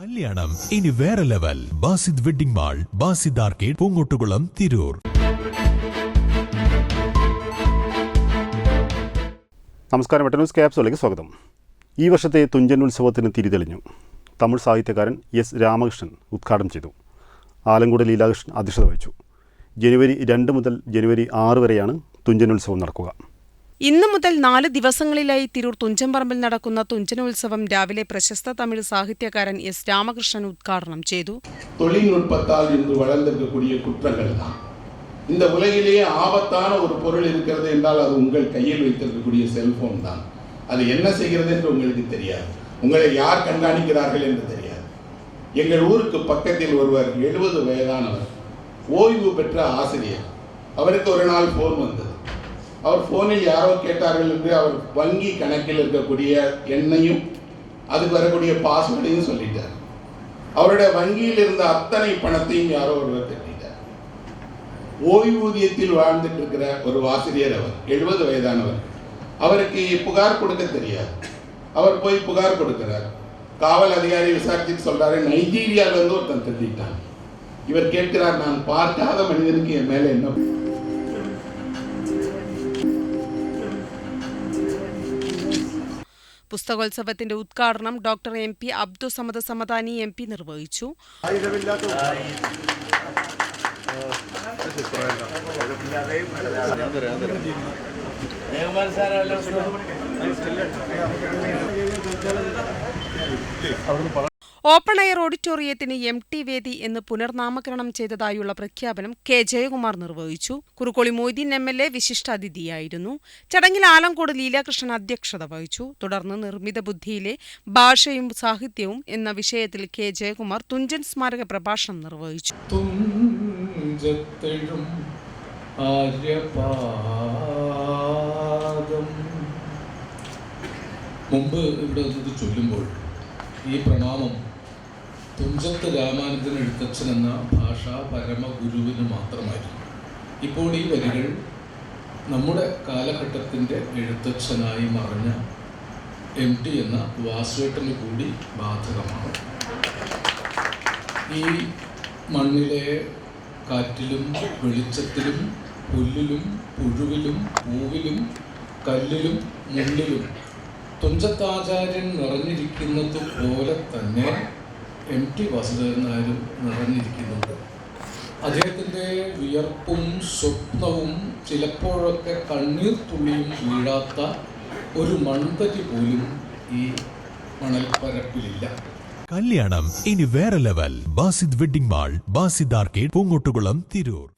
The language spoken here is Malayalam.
കല്യാണം ഇനി വേറെ level. Basid wedding mall, Basid arcade, Poongottukulam, Tirur. നമസ്കാരം. വെട്ടന്യൂസ് ക്യാപ്സിലേക്ക് സ്വാഗതം. ഈ വർഷത്തെ തുഞ്ചൻ ഉത്സവത്തിന് തിരിതെളിഞ്ഞു. തമിഴ് സാഹിത്യകാരൻ എസ് രാമകൃഷ്ണൻ ഉദ്ഘാടനം ചെയ്തു. ആലങ്കോട് ലീലാകൃഷ്ണൻ അധ്യക്ഷത വഹിച്ചു. ജനുവരി 2 മുതൽ ജനുവരി 6 വരെയാണ് തുഞ്ചൻ ഉത്സവം നടക്കുക. ഇന്നു മുതൽ 4 ദിവസങ്ങളിലായി തിരൂർ തുഞ്ചൻപറമ്പിൽ നടക്കുന്ന തുഞ്ചനുത്സവം രാവിലെ പ്രശസ്ത തമിഴ് സാഹിത്യകാരൻ എസ് രാമകൃഷ്ണൻ ഉദ്ഘാടനം ചെയ്തു. தொழில்நுட்பத்தால் இன்று வளர்ந்திருக்கக்கூடிய குற்றங்கள் தான். இந்த உலகிலேயே ஆபத்தான ஒரு பொருள் இருக்கிறது என்றால் அது உங்கள் கையில் வைத்திருக்கக்கூடிய செல்போன் தான். அது என்ன செய்கிறது என்று உங்களுக்கு தெரியாது. உங்களை யார் கண்காணிக்கிறார்கள் என்று தெரியாது. எங்கள் ஊருக்கு பக்கத்தில் ஒருவர் 70 வயதானவர், ஓய்வு பெற்ற ஆசிரியர். அவருக்கு ஒரு நாள் ஃபோன் வந்தது. அவர் ஃபோனில் யாரோ கேட்டார்கள் என்று அவர் வங்கி கணக்கில் இருக்கக்கூடிய எண்ணையும் அதுக்கு வரக்கூடிய பாஸ்வேர்டையும் சொல்லிட்டார். அவருடைய வங்கியில் இருந்த அத்தனை பணத்தையும் யாரோ ஒருவர் திட்டார். ஓய்வூதியத்தில் வாழ்ந்துட்டு இருக்கிற ஒரு ஆசிரியர், அவர் 70 வயதானவர். அவருக்கு புகார் கொடுக்க தெரியாது. அவர் போய் புகார் கொடுக்கிறார். காவல் அதிகாரி விசாரிச்சுட்டு சொல்றாரு, நைஜீரியாவிலிருந்து ஒருத்தன் திட்டான். இவர் கேட்கிறார், நான் பார்க்காத மனிதனுக்கு என் மேல என்ன? പുസ്തകോത്സവത്തിന്റെ ഉദ്ഘാടനം doctor MP Abdussamad Samadani MP നിർവഹിച്ചു. ഓപ്പൺ എയർ ഓഡിറ്റോറിയത്തിന് MT വേദി എന്ന് പുനർനാമകരണം ചെയ്തതായുള്ള പ്രഖ്യാപനം K ജയകുമാർ നിർവഹിച്ചു. കുറുക്കോളി മൊയ്തീൻ MLA വിശിഷ്ടാതിഥിയായിരുന്നു. ചടങ്ങിൽ ആലങ്കോട് ലീലാകൃഷ്ണൻ അധ്യക്ഷത വഹിച്ചു. തുടർന്ന് നിർമ്മിത ബുദ്ധിയിലെ ഭാഷയും സാഹിത്യവും എന്ന വിഷയത്തിൽ K ജയകുമാർ തുഞ്ചൻ സ്മാരക പ്രഭാഷണം നിർവഹിച്ചു. മുമ്പ് ഇവിടെ വന്നത് ചൊല്ലുമ്പോൾ ഈ പ്രണാമം തുഞ്ചത്ത് രാമാനുജൻ എഴുത്തച്ഛൻ എന്ന ഭാഷാ പരമഗുരുവിന് മാത്രമായിരുന്നു. ഇപ്പോൾ ഈ വരികൾ നമ്മുടെ കാലഘട്ടത്തിൻ്റെ എഴുത്തച്ഛനായി മറഞ്ഞ MT എന്ന വാസുവേട്ടന് കൂടി ബാധകമാണ്. ഈ മണ്ണിലെ കാറ്റിലും വെളിച്ചത്തിലും പുല്ലിലും പുഴുവിലും പൂവിലും കല്ലിലും മുള്ളിലും തുഞ്ചത്താചാര്യൻ നിറഞ്ഞിരിക്കുന്നത് പോലെ തന്നെ MT വാസുദേവൻ നായരും നിറഞ്ഞിരിക്കുന്നുണ്ട്. അദ്ദേഹത്തിൻ്റെ വിയർപ്പും സ്വപ്നവും ചിലപ്പോഴൊക്കെ കണ്ണീർ തുള്ളിയും വീഴാത്ത ഒരു മൺതരി പോലും ഈ മണൽപ്പരപ്പിലില്ല. കല്യാണം ഇനി വേറെ level. Basid wedding mall, Basid arcade, Poongottukulam, Tirur.